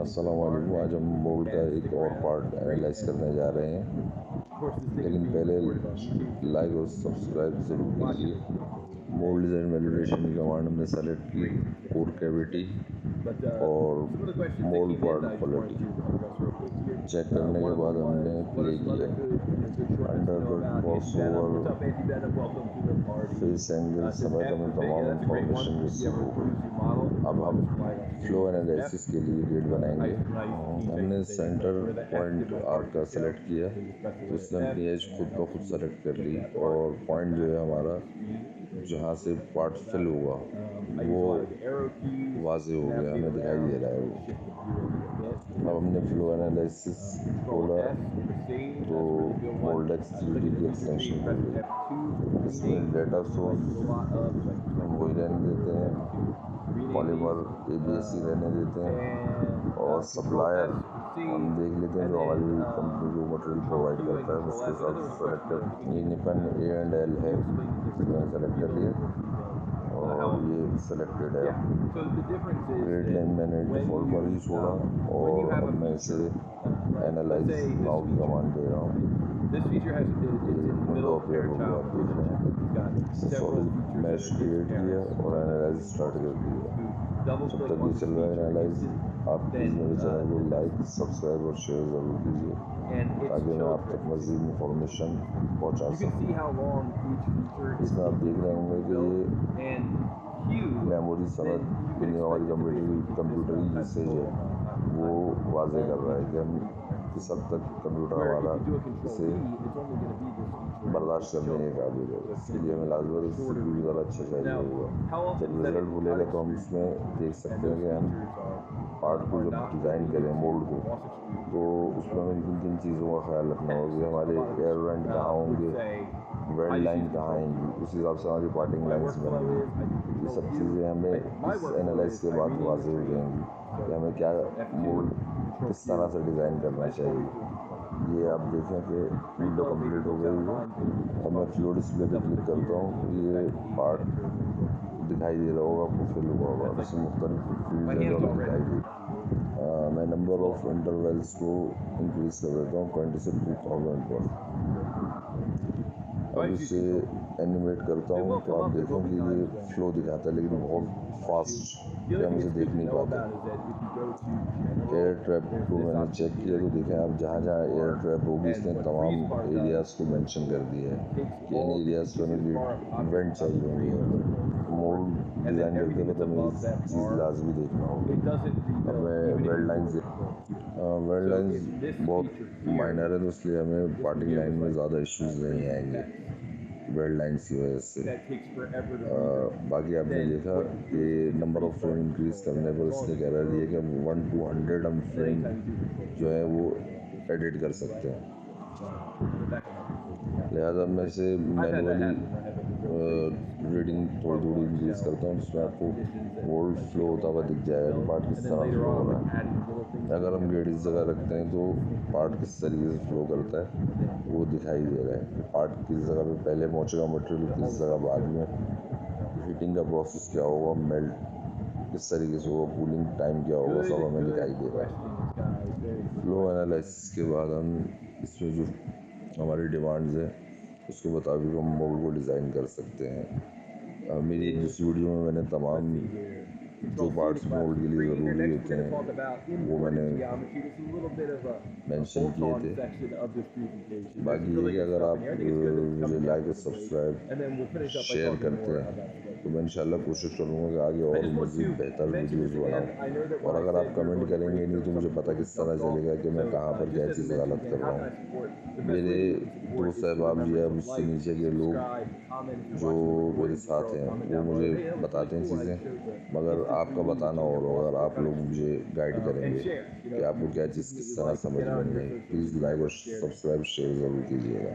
अस्सलाम वालेकुम। आज हम मोल्ड का एक और पार्ट एनालाइज करने जा रहे हैं, लेकिन पहले लाइक और सब्सक्राइब ज़रूर कीजिए। मोल्ड डिज़ाइन वैलिडेशन की कमांड हमने सेलेक्ट की, कोर कैविटी और मोल्ड पार्ट क्वालिटी चेक करने के बाद हमने प्ले किया। अंडरकट, क्रॉसओवर, फेस एंगल समेत हमें तमाम इंफॉर्मेशन रिसीव हो गई। अब हम फ्लो एनालिसिस के लिए गेट बनाएंगे। हमने सेंटर पॉइंट आर्क का सेलेक्ट किया तो इसने अपनी एज खुद ब खुद सेलेक्ट कर ली और पॉइंट जो है हमारा जहाँ से पार्ट फिल होगा वो वाजे हो गया, हमें दिखाई दे रहा है वो। अब हमने फ्लो एनालिसिस खोला तो मोल्डेक्स 3D की एक्सटेंशन हो गई। इसमें डेटा सोर्स हम वही रहने देते हैं, पॉलीमर ABS रहने देते हैं और सप्लायर हम देख लेते हैं जो हमारी कंपनी को मटेरियल प्रोवाइड करता है उसके साथ सेलेक्ट कर। ये निपन A&L है, मैंने सेलेक्ट कर लिया और ये सेलेक्टेड है। ग्रेड लाइन मैंने डिफ़ॉल्ट पर ही छोड़ा और अब मैं इसे एनालाइज नाउ की कमांड दे रहा हूँ। विंडो अपडेट हो गया, आप देख रहे हैं। सॉलिड मैश क्रिएट किया और एनालाइज स्टार्ट कर दिया। जब तक ये चल रहा है एनालाइज, आप प्लीज़ मेरे चैनल को लाइक, सब्सक्राइब और शेयर ज़रूर कीजिए ताकि मैं आप तक मज़ीद इंफॉर्मेशन पहुंचा सकूँ। इसमें आप देख रहे होंगे कि ये मेमोरी समेत हमारी कंप्यूटर की यूसेज है वो वाजे कर रहा है कि हम किस हद तक कंप्यूटर हमारा इसे बर्दाश्त करने के काबिल है। इसके लिए हमें लाजमी CPU ज़रा अच्छा चाहिए होगा। जब रिज़ल्ट खुलेगा तो हम इसमें देख सकते हैं कि हम पार्ट को जब डिज़ाइन करें मोल्ड को तो उसमें हमें किन किन चीज़ों का ख्याल रखना होगा। हमारे एयर वेंट कहाँ होंगे, वेल्ड लाइन कहाँ आएंगी, उस हिसाब से हमारी पार्टिंग लाइन्स बनेंगी। ये सब चीज़ें हमें इस एनालाइज के बाद वाज़ेह हो जाएंगी कि हमें क्या मोल्ड किस तरह से डिज़ाइन करना चाहिए। ये आप देखें कि विंडो कंप्लीट हो गई है। अब मैं फ्लो डिस्प्ले पे क्लिक करता हूँ, ये पार्ट दिखाई दे रहा होगा आपको, फिल हुआ होगा। इसमें मुख्तलिफ फील्ड है जो हमें दिखाई दे। मैं नंबर ऑफ इंटरवल्स को इंक्रीज़ कर देता हूँ 20 से 2000 पर। अब इसे एनिमेट करता हूँ तो आप देखें कि ये फ्लो दिखाता है लेकिन बहुत फास्ट कि हम इसे देख नहीं पाते। एयर ट्रैप को मैंने चेक किया तो देखें आप जहाँ जहाँ एयर ट्रैप होगी इसने तमाम एरियाज़ को मेंशन कर दिया है कि इन एरियाज़ पर हमें वेंट चाहिए होंगे। मोल्ड डिज़ाइन करते वक्त हमें ये चीज़ लाजमी देखना होगी। अब मैं वेल्ड लाइन्स बहुत माइनर है तो इसलिए हमें पार्टिंग लाइन में ज़्यादा इश्यूज़ नहीं आएंगे वेल्ड लाइन्स की वजह से। बाकी आपने देखा कि नंबर ऑफ फ्रेम इंक्रीज़ करने पर इसने कह रहा है कि 1 to 100 हम फ्रेम जो है वो एडिट कर सकते हैं। लिहाजा मैं इसे मैनुअली रीडिंग थोड़ी थोड़ी इंक्रीज़ करता हूँ जिसमें आपको मोल्ड फ्लो होता हुआ दिख जाएगा कि पार्ट किस तरह फ्लो हो रहा है। अगर हम गेट इस जगह रखते हैं तो पार्ट किस तरीके से फ्लो करता है वो दिखाई दे रहा है। पार्ट किस जगह पे पहले पहुँचेगा मटेरियल, किस जगह बाद में, हीटिंग का प्रोसेस क्या होगा, मेल्ट किस तरीके से होगा, कूलिंग टाइम क्या होगा, सब हमें दिखाई दे रहा है। फ्लो एनालिसिस के बाद हम इसमें जो हमारी डिमांड्स हैं उसके मुताबिक हम मोल्ड को डिज़ाइन कर सकते हैं। मेरी एक दूसरी वीडियो में मैंने तमाम जो पार्ट्स मोल्ड के लिए ज़रूरी होते हैं वो मैंने मेंशन किए थे। बाकी ये कि अगर आप मुझे लाइक और सब्सक्राइब शेयर करते हैं तो मैं इंशाल्लाह कोशिश करूँगा कि आगे और मज़ीद बेहतर वीडियोज़ बनाऊँ। और अगर आप कमेंट करेंगे नहीं तो मुझे पता किस तरह चलेगा कि मैं कहाँ पर क्या चीज़ गलत कर रहा हूँ। मेरे दोस्त अहबाब या मुझसे नीचे के लोग जो मेरे साथ हैं वो मुझे बताते हैं चीज़ें, मगर आपका बताना और होगा अगर आप लोग मुझे गाइड करेंगे कि आपको क्या चीज़ किस तरह समझ में नहीं आई। प्लीज़ लाइक और सब्सक्राइब शेयर ज़रूर कीजिएगा।